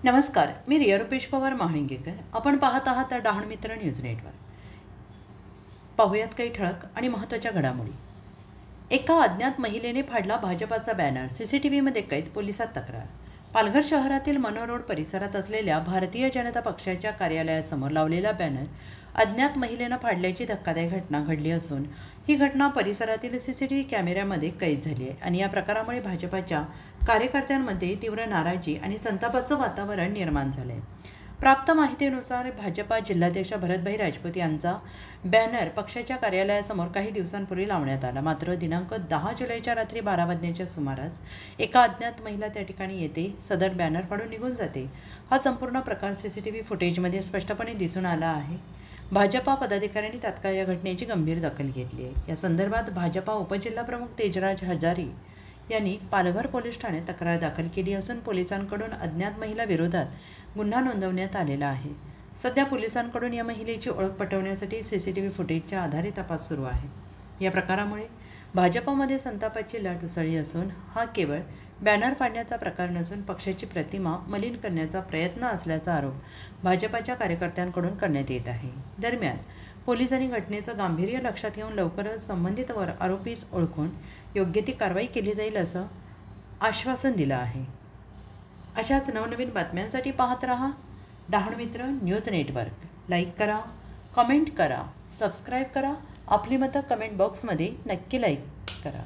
नमस्कार, मी रिया रुपेश पवार महाळिंगेकर. आपण पाहत आहात डहाणू मित्र न्यूज नेटवर्क. पाहूयात काही ठळक आणि महत्त्वाच्या घडामोडी. एका अज्ञात महिलेने फाडला भाजपाचा बॅनर, सीसीटीव्हीमध्ये कैद, पोलिसात तक्रार. पालघर शहरातील मनोरोड परिसरात असलेल्या भारतीय जनता पक्षाच्या कार्यालयासमोर लावलेला बॅनर अज्ञात महिलेनं फाडल्याची धक्कादायक घटना घडली असून ही घटना परिसरातील सीसीटीव्ही कॅमेऱ्यामध्ये कैद झाली आहे आणि या प्रकारामुळे भाजपाच्या कार्यकर्त्यांमध्ये तीव्र नाराजी आणि संतापाचं वातावरण निर्माण झालं आहे. प्राप्त माहितीनुसार भाजपा जिल्हाध्यक्ष भरतभाई राजपूत यांचा बॅनर पक्षाच्या कार्यालयासमोर काही दिवसांपूर्वी लावण्यात आला. मात्र दिनांक 10 जुलैच्या रात्री 12 वाजण्याच्या सुमारास एका अज्ञात महिला त्या ठिकाणी येते, सदर बॅनर फाडून निघून जाते. हा संपूर्ण प्रकार सीसीटीव्ही फुटेजमध्ये स्पष्टपणे दिसून आला आहे. भाजपा पदाधिकाऱ्यांनी तात्काळ या घटनेची गंभीर दखल घेतली आहे. या संदर्भात भाजपा उपजिल्हाप्रमुख तेजराज हजारी यांनी पालघर पोलीस ठाण्यात तक्रार दाखल केली असून पोलिसांकडून अज्ञात महिला विरोधात गुन्हा नोंदवण्यात आलेला आहे. सध्या पोलिसांकडून या महिलेची ओळख पटवण्यासाठी सीसीटीव्ही फुटेजच्या आधारे तपास सुरू आहे. या प्रकारामुळे भाजपामध्ये संतापाची लाट उसळली असून हा केवळ बॅनर फाडण्याचा प्रकार नसून पक्षाची प्रतिमा मलिन करण्याचा प्रयत्न असल्याचा आरोप भाजपाच्या कार्यकर्त्यांकडून करण्यात येत आहे. दरम्यान पोलिसांनी घटनेचं गांभीर्य लक्षात घेऊन लवकरच संबंधित आरोपीस ओळखून योग्य ती कारवाई केली जाईल असं आश्वासन दिलं आहे. अशाच नवनवीन बातम्यांसाठी पाहत रहा डहाणू मित्र न्यूज नेटवर्क. लाईक करा, कमेंट करा, सबस्क्राईब करा. आपली मतं कमेंट बॉक्समध्ये नक्की लाईक करा.